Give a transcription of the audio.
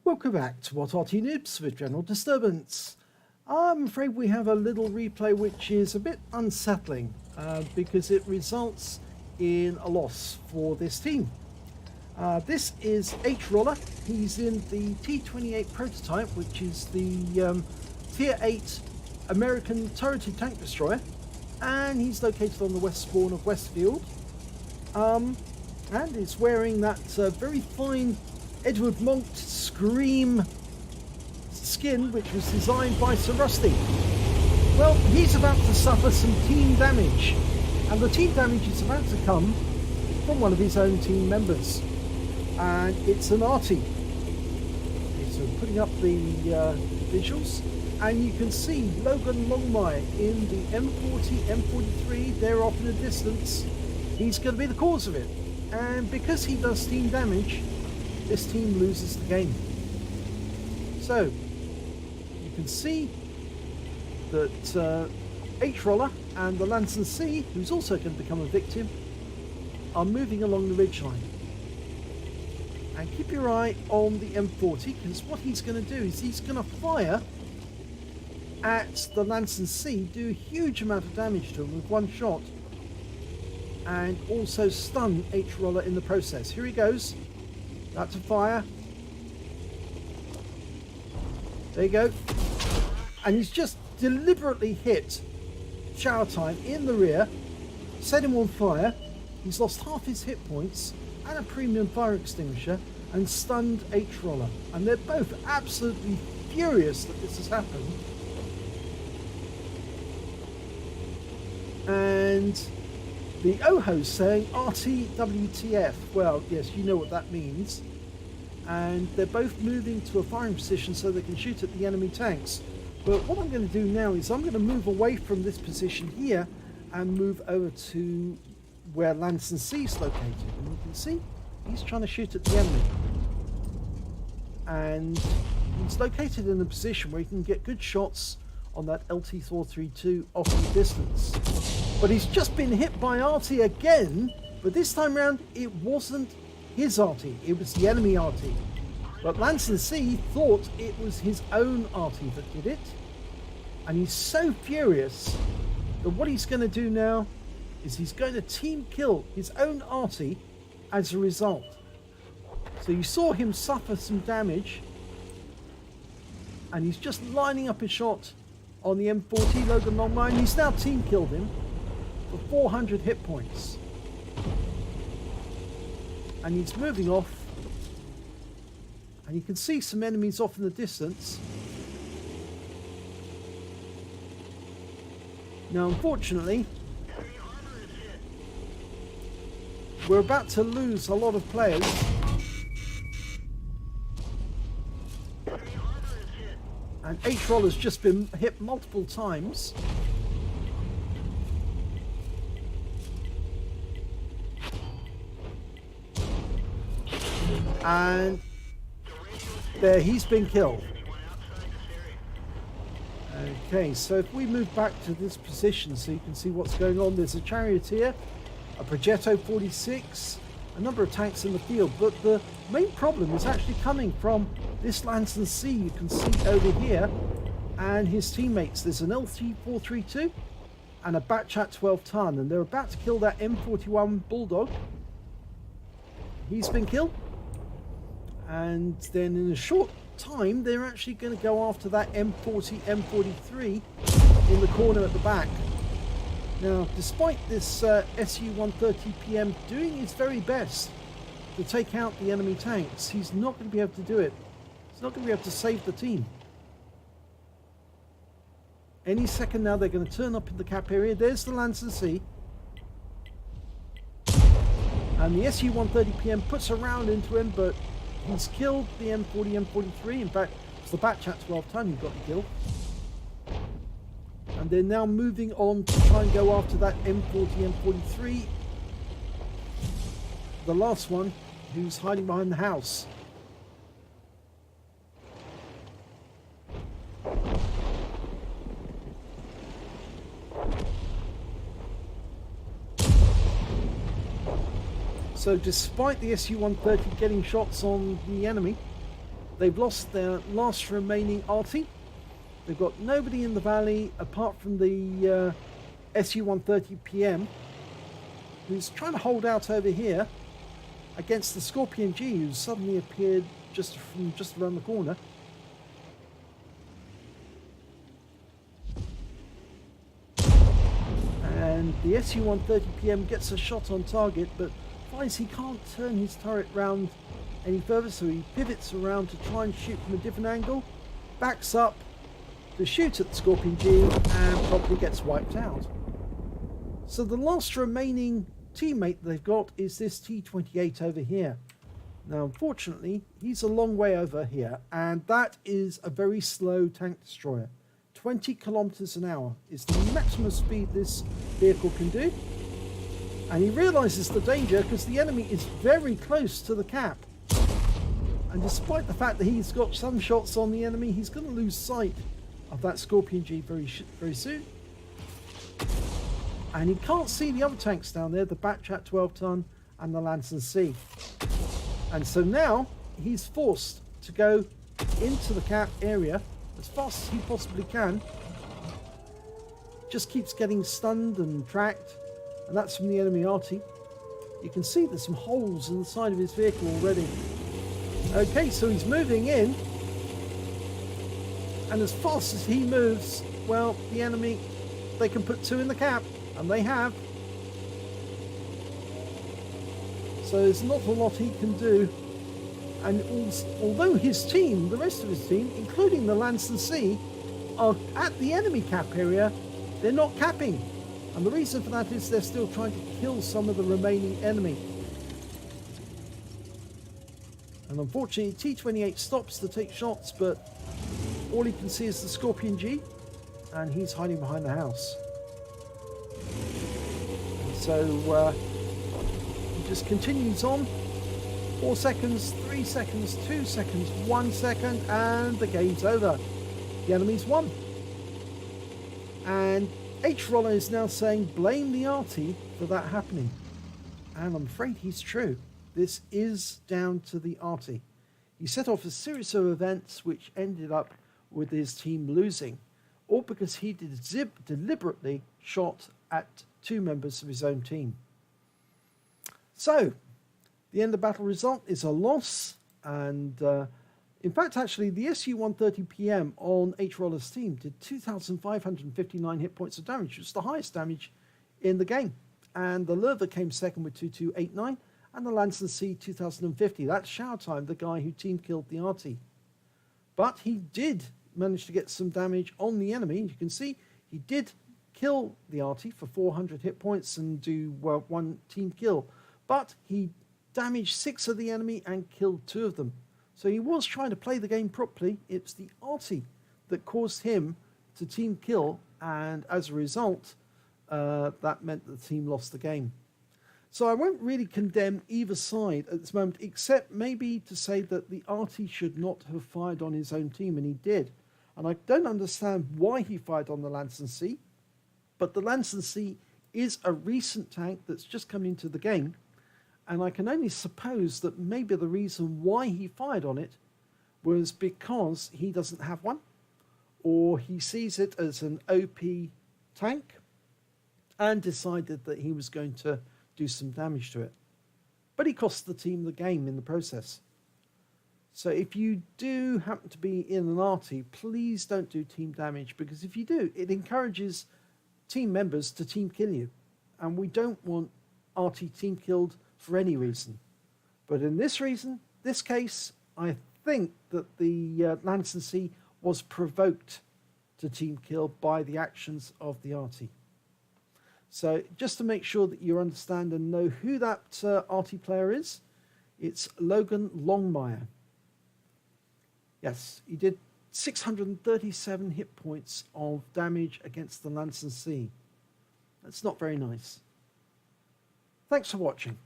Welcome back to what Arty Noobs with General Disturbance. I'm afraid we have a little replay which is a bit unsettling because it results in a loss for this team. This is Hroller. He's in the T28 Prototype, which is the Tier 8 American turreted tank destroyer, and he's located on the west spawn of Westfield, and is wearing that very fine Edward Monk Scream skin, which was designed by Sir Rusty. Well, he's about to suffer some team damage, and the team damage is about to come from one of his own team members, and it's an Arty. So putting up the visuals, and you can see Logan Longmire in the M40, M43, they're off in the distance. He's going to be the cause of it, and because he does team damage, this team loses the game. So you can see that Hroller and the Lansen C, who's also going to become a victim, are moving along the ridgeline. And keep your eye on the M40, because what he's going to do is he's going to fire at the Lansen C, do a huge amount of damage to him with one shot, and also stun Hroller in the process. Here he goes. About to fire. There you go. And he's just deliberately hit showertime in the rear, set him on fire. He's lost half his hit points and a premium fire extinguisher, and stunned Hroller. And they're both absolutely furious that this has happened. And the OHO's saying Arty WTF. Well, yes, you know what that means. And they're both moving to a firing position so they can shoot at the enemy tanks. But what I'm going to do now is I'm going to move away from this position here and move over to where Lansen C is located. And you can see he's trying to shoot at the enemy. And he's located in a position where he can get good shots on that LT432 off in the distance. But he's just been hit by Arty again, but this time round it wasn't his Arty, it was the enemy Arty. But Lansen C thought it was his own Arty that did it, and he's so furious that what he's going to do now is he's going to team kill his own Arty as a result. So you saw him suffer some damage, and he's just lining up a shot on the M40 Logan Longmire, and he's now team killed him for 400 hit points. And he's moving off, and you can see some enemies off in the distance. Now unfortunately we're about to lose a lot of players, and Hroller's just been hit multiple times. And there, he's been killed. Okay, so if we move back to this position so you can see what's going on, there's a charioteer, a Progetto 46, a number of tanks in the field, but the main problem is actually coming from this Lansen C you can see over here, and his teammates. There's an LT432 and a Batchat 12 ton, and they're about to kill that M41 Bulldog. He's been killed. And then in a short time they're actually going to go after that M40, M43 in the corner at the back. Now despite this SU-130PM doing his very best to take out the enemy tanks, he's not going to be able to do it. He's not going to be able to save the team. Any second now they're going to turn up in the cap area. There's the Lansen C. And the SU-130PM puts a round into him, but he's killed the M40, M43. In fact, it's the Batchat 12 ton who got the kill. And they're now moving on to try and go after that M40, M43. The last one, who's hiding behind the house. So despite the SU-130 getting shots on the enemy, They've lost their last remaining Arty. They've got nobody in the valley apart from the SU-130 PM, who's trying to hold out over here against the Scorpion G, who's suddenly appeared just around the corner. And the SU-130 PM gets a shot on target, but finds he can't turn his turret round any further, so he pivots around to try and shoot from a different angle, backs up to shoot at the Scorpion G, and probably gets wiped out. So the last remaining teammate they've got is this T28 over here. Now unfortunately he's a long way over here, and that is a very slow tank destroyer. 20 kilometers an hour is the maximum speed this vehicle can do, and he realizes the danger because the enemy is very close to the cap, and despite the fact that he's got some shots on the enemy, he's going to lose sight of that Scorpion G very soon. And he can't see the other tanks down there, the Batchat 12 ton and the Lansen C. And so now he's forced to go into the cap area as fast as he possibly can. Just keeps getting stunned and tracked, and that's from the enemy Arty. You can see there's some holes in the side of his vehicle already. Okay, so he's moving in, and as fast as he moves, well, the enemy, they can put two in the cap. And they have. So there's not a lot he can do. And although his team, the rest of his team, including the Lansen C, are at the enemy cap area, they're not capping. And the reason for that is they're still trying to kill some of the remaining enemy. And unfortunately, T28 stops to take shots, but all he can see is the Scorpion G, and he's hiding behind the house. So he just continues on. 4 seconds, 3 seconds, 2 seconds, 1 second, and the game's over. The enemy's won. And Hroller is now saying blame the Arty for that happening. And I'm afraid he's true. This is down to the Arty. He set off a series of events which ended up with his team losing, all because he deliberately shot at 2 members of his own team. So the end of battle result is a loss, and in fact actually the SU-130 PM on Hroller's team did 2,559 hit points of damage, which was the highest damage in the game, and the Lurver came second with 2,289, and the Lansen C 2,050. That's showertime, the guy who team killed the Arty. But he did manage to get some damage on the enemy. You can see he did kill the Arty for 400 hit points and do 1 team kill, but he damaged 6 of the enemy and killed 2 of them. So he was trying to play the game properly. It's the Arty that caused him to team kill, and as a result that meant the team lost the game. So I won't really condemn either side at this moment, except maybe to say that the Arty should not have fired on his own team, and he did. And I don't understand why he fired on the Lansen C. But the Lansen C is a recent tank that's just come into the game, and I can only suppose that maybe the reason why he fired on it was because he doesn't have one, or he sees it as an OP tank and decided that he was going to do some damage to it. But he cost the team the game in the process. So if you do happen to be in an Arty, please don't do team damage, because if you do, it encourages team members to team kill you, and we don't want Arty team killed for any reason. But in this case, I think that the Lansen C was provoked to team kill by the actions of the Arty. So just to make sure that you understand and know who that Arty player is, it's Logan Longmire. Yes, he did 637 hit points of damage against the Lansen C. That's not very nice. Thanks for watching.